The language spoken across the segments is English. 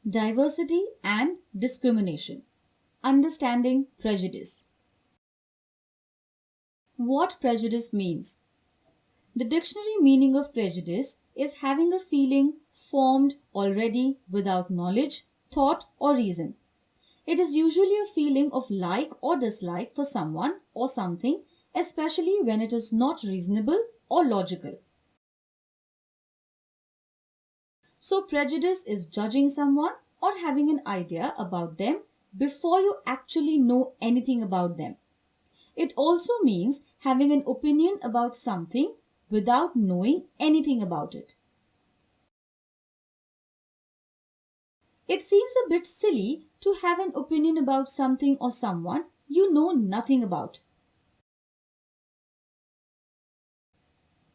Diversity and discrimination. Understanding prejudice. What prejudice means? The dictionary meaning of prejudice is having a feeling formed already without knowledge, thought, or reason. It is usually a feeling of like or dislike for someone or something, especially when it is not reasonable or logical. So, prejudice is judging someone or having an idea about them before you actually know anything about them. It also means having an opinion about something without knowing anything about it. It seems a bit silly to have an opinion about something or someone you know nothing about.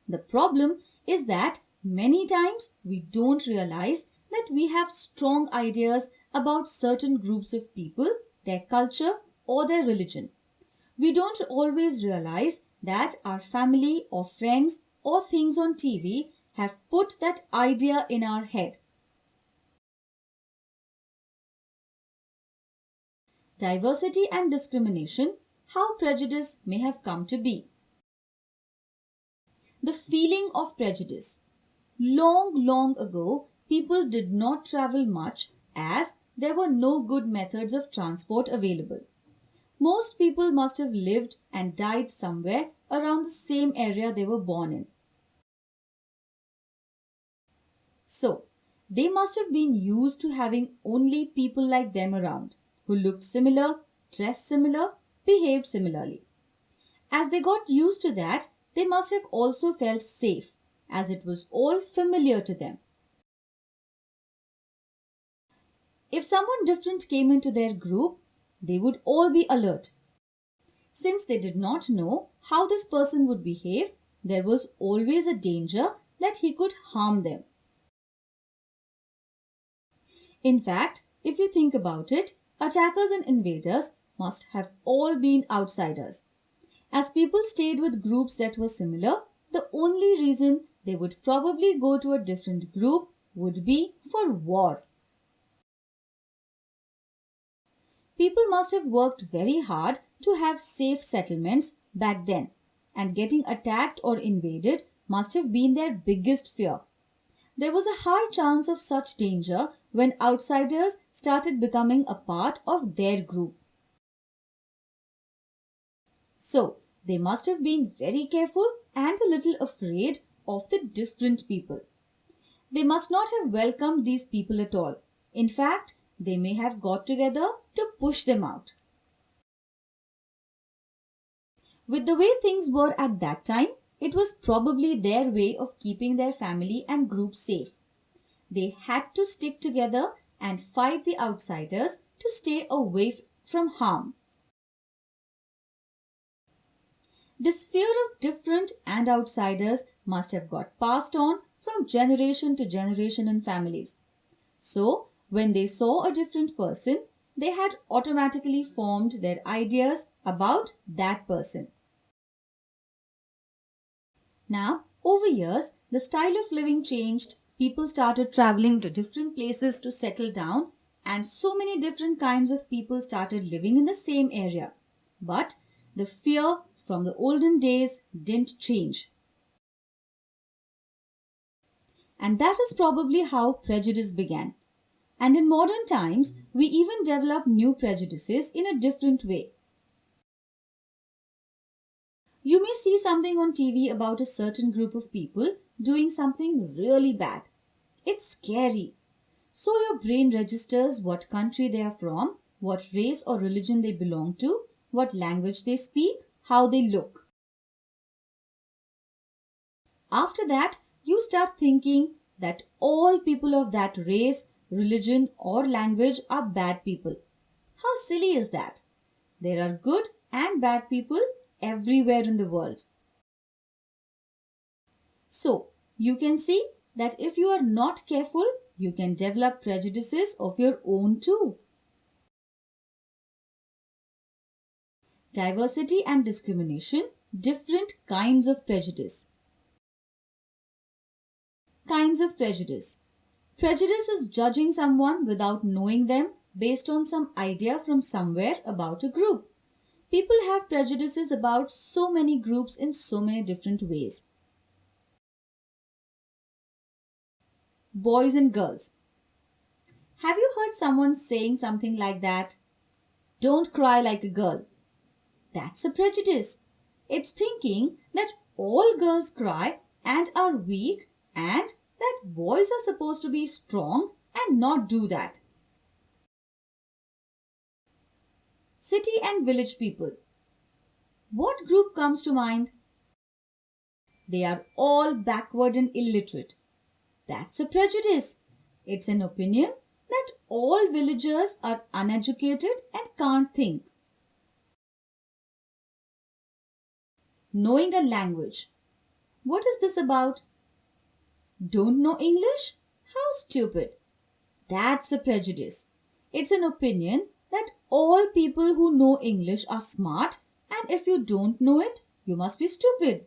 The problem is that many times we don't realize that we have strong ideas about certain groups of people, their culture, or their religion. We don't always realize that our family or friends or things on TV have put that idea in our head. Diversity and discrimination, how prejudice may have come to be. The feeling of prejudice. Long ago, people did not travel much as there were no good methods of transport available. Most people must have lived and died somewhere around the same area they were born in. So, they must have been used to having only people like them around, who looked similar, dressed similar, behaved similarly. As they got used to that, they must have also felt safe, as it was all familiar to them. If someone different came into their group, they would all be alert. Since they did not know how this person would behave, there was always a danger that he could harm them. In fact, if you think about it, attackers and invaders must have all been outsiders. As people stayed with groups that were similar, the only reason they would probably go to a different group would be for war. People must have worked very hard to have safe settlements back then, and getting attacked or invaded must have been their biggest fear. There was a high chance of such danger when outsiders started becoming a part of their group. So, they must have been very careful and a little afraid of the different people. They must not have welcomed these people at all. In fact, they may have got together to push them out. With the way things were at that time, it was probably their way of keeping their family and group safe. They had to stick together and fight the outsiders to stay away from harm. This fear of different and outsiders must have got passed on from generation to generation in families. So, when they saw a different person, they had automatically formed their ideas about that person. Now, over years, the style of living changed. People started traveling to different places to settle down, and so many different kinds of people started living in the same area. But the fear from the olden days didn't change. And that is probably how prejudice began. And in modern times, we even develop new prejudices in a different way. You may see something on TV about a certain group of people doing something really bad. It's scary. So your brain registers what country they are from, what race or religion they belong to, what language they speak, how they look. After that, you start thinking that all people of that race, religion, or language are bad people. How silly is that? There are good and bad people everywhere in the world. So, you can see that if you are not careful, you can develop prejudices of your own too. Diversity and discrimination, different kinds of prejudice. Kinds of prejudice. Prejudice is judging someone without knowing them based on some idea from somewhere about a group. People have prejudices about so many groups in so many different ways. Boys and girls. Have you heard someone saying something like that? Don't cry like a girl. That's a prejudice. It's thinking that all girls cry and are weak and that boys are supposed to be strong and not do that. City and village people. What group comes to mind? They are all backward and illiterate. That's a prejudice. It's an opinion that all villagers are uneducated and can't think. Knowing a language. What is this about? Don't know English? How stupid. That's a prejudice. It's an opinion that all people who know English are smart, and if you don't know it, you must be stupid.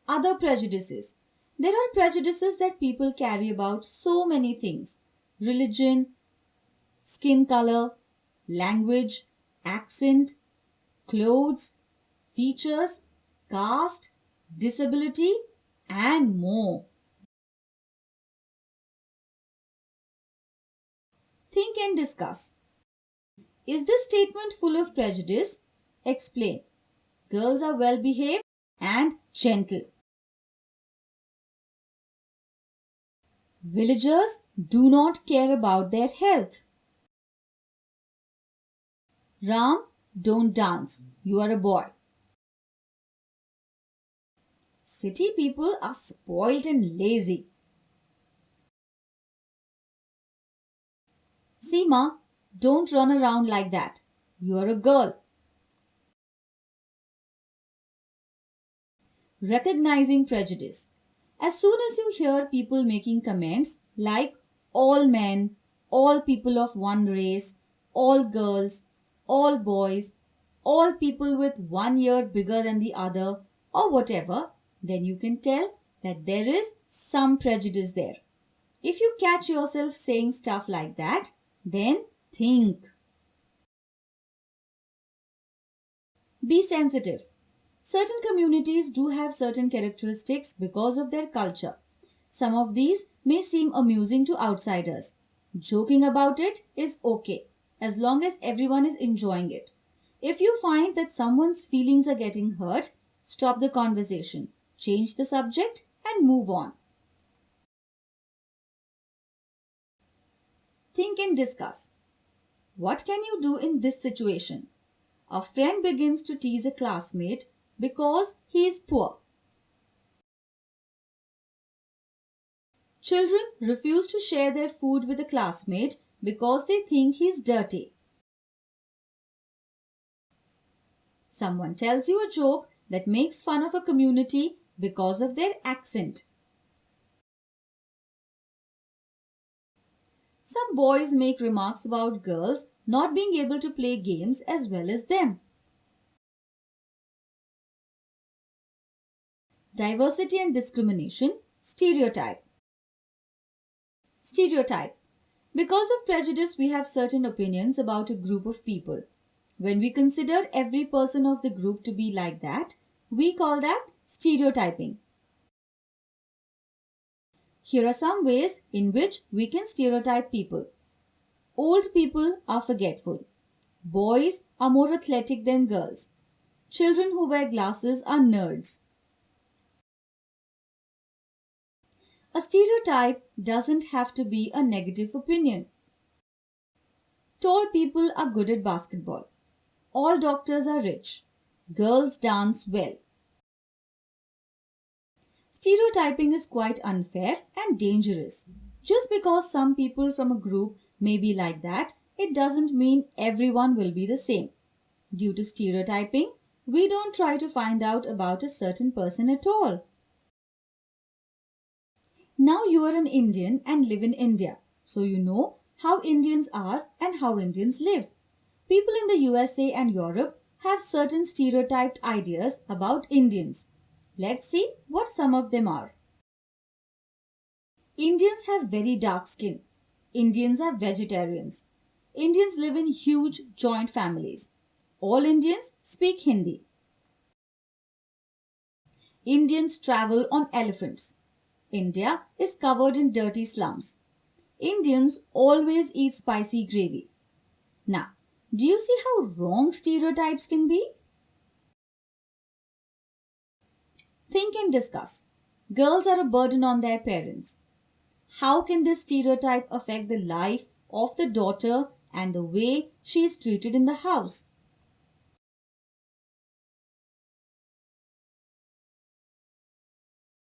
Other prejudices. There are prejudices that people carry about so many things. Religion, skin color, language, accent, clothes, features, caste, disability, and more. Think and discuss. Is this statement full of prejudice? Explain. Girls are well behaved and gentle. Villagers do not care about their health. Ram, don't dance. You are a boy. City people are spoiled and lazy. Seema, don't run around like that. You are a girl. Recognizing prejudice. As soon as you hear people making comments like all men, all people of one race, all girls, all boys, all people with 1 year bigger than the other, or whatever, then you can tell that there is some prejudice there. If you catch yourself saying stuff like that, then think. Be sensitive. Certain communities do have certain characteristics because of their culture. Some of these may seem amusing to outsiders. Joking about it is okay, as long as everyone is enjoying it. If you find that someone's feelings are getting hurt, stop the conversation, change the subject, and move on. Think and discuss. What can you do in this situation? A friend begins to tease a classmate because he is poor. Children refuse to share their food with a classmate because they think he is dirty. Someone tells you a joke that makes fun of a community because of their accent. Some boys make remarks about girls not being able to play games as well as them. Diversity and discrimination. Stereotype. Stereotype. Because of prejudice, we have certain opinions about a group of people. When we consider every person of the group to be like that, we call that stereotyping. Here are some ways in which we can stereotype people. Old people are forgetful. Boys are more athletic than girls. Children who wear glasses are nerds. A stereotype doesn't have to be a negative opinion. Tall people are good at basketball. All doctors are rich. Girls dance well. Stereotyping is quite unfair and dangerous. Just because some people from a group may be like that, it doesn't mean everyone will be the same. Due to stereotyping, we don't try to find out about a certain person at all. Now you are an Indian and live in India, so you know how Indians are and how Indians live. People in the USA and Europe have certain stereotyped ideas about Indians. Let's see what some of them are. Indians have very dark skin. Indians are vegetarians. Indians live in huge joint families. All Indians speak Hindi. Indians travel on elephants. India is covered in dirty slums. Indians always eat spicy gravy. Now, do you see how wrong stereotypes can be? Think and discuss. Girls are a burden on their parents. How can this stereotype affect the life of the daughter and the way she is treated in the house?